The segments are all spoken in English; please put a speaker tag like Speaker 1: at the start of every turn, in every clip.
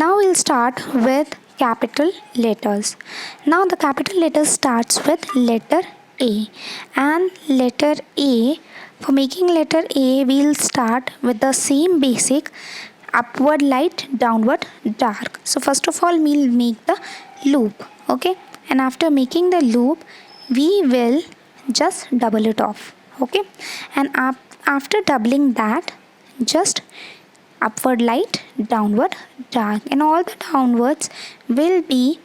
Speaker 1: Now we'll start with capital letters. Now the capital letter starts with letter A, and letter A, for making letter A we'll start with the same basic upward light, downward dark. So first of all we'll make the loop, okay, and after making the loop we will just double it off, okay, and after doubling that, just upward light, downward dark, and all the downwards will be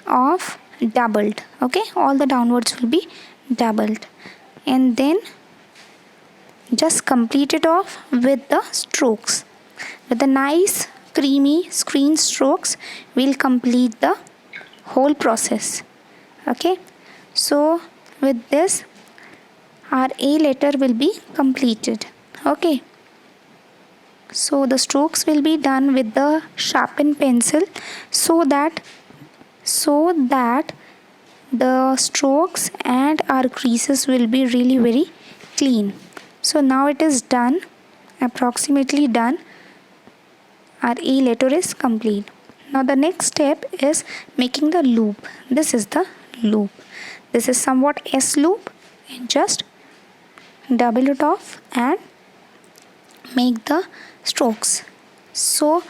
Speaker 1: of doubled, okay, all the downwards will be doubled, and then just complete it off with the strokes. With the nice creamy screen strokes we'll complete the whole process, okay. So with this our A letter will be completed, okay. So the strokes will be done with the sharpened pencil so that the strokes and our creases will be really very clean. So now it is done, approximately done. Our A letter is complete. Now the next step is making the loop. This is the loop. This is somewhat S loop, and just double it off and make the strokes. So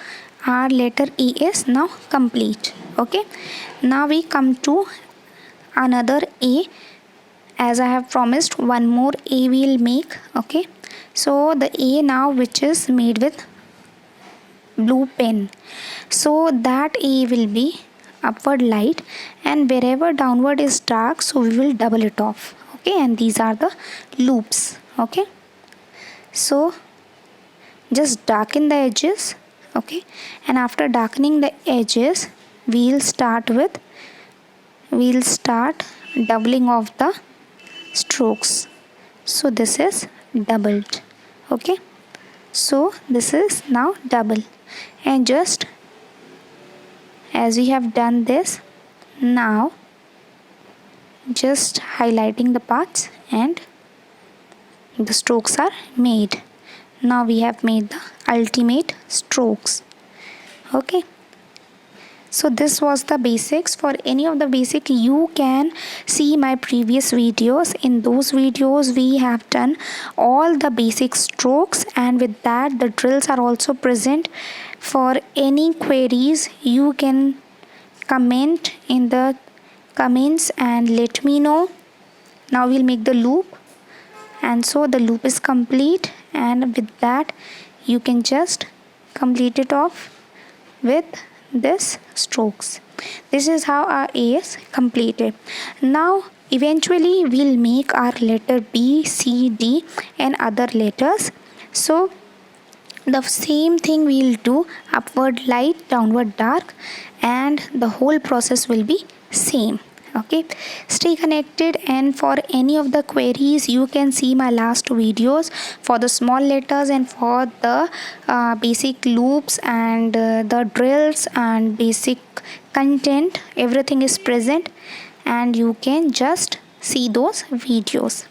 Speaker 1: our letter E is now complete, okay. Now we come to another A. As I have promised, one more A we'll make, okay. So the A now which is made with blue pen, so that A will be upward light, and wherever downward is dark, so we will double it off, okay, and these are the loops, okay. So just darken the edges, okay, and after darkening the edges we'll start doubling of the strokes. So this is doubled, okay. So this is now double, and just as we have done this, now just highlighting the parts and the strokes are made. Now we have made the ultimate strokes, okay. So this was the basics. For any of the basic you can see my previous videos. In those videos we have done all the basic strokes, and with that the drills are also present. For any queries you can comment in the comments and let me know. Now we'll make the loop, and so the loop is complete, and with that you can just complete it off with this strokes. This is how our A is completed. Now eventually we'll make our letter B, C, D and other letters. So the same thing we'll do, upward light, downward dark, and the whole process will be same, okay. Stay connected, and for any of the queries you can see my last videos for the small letters and for the basic loops and the drills and basic content. Everything is present and you can just see those videos.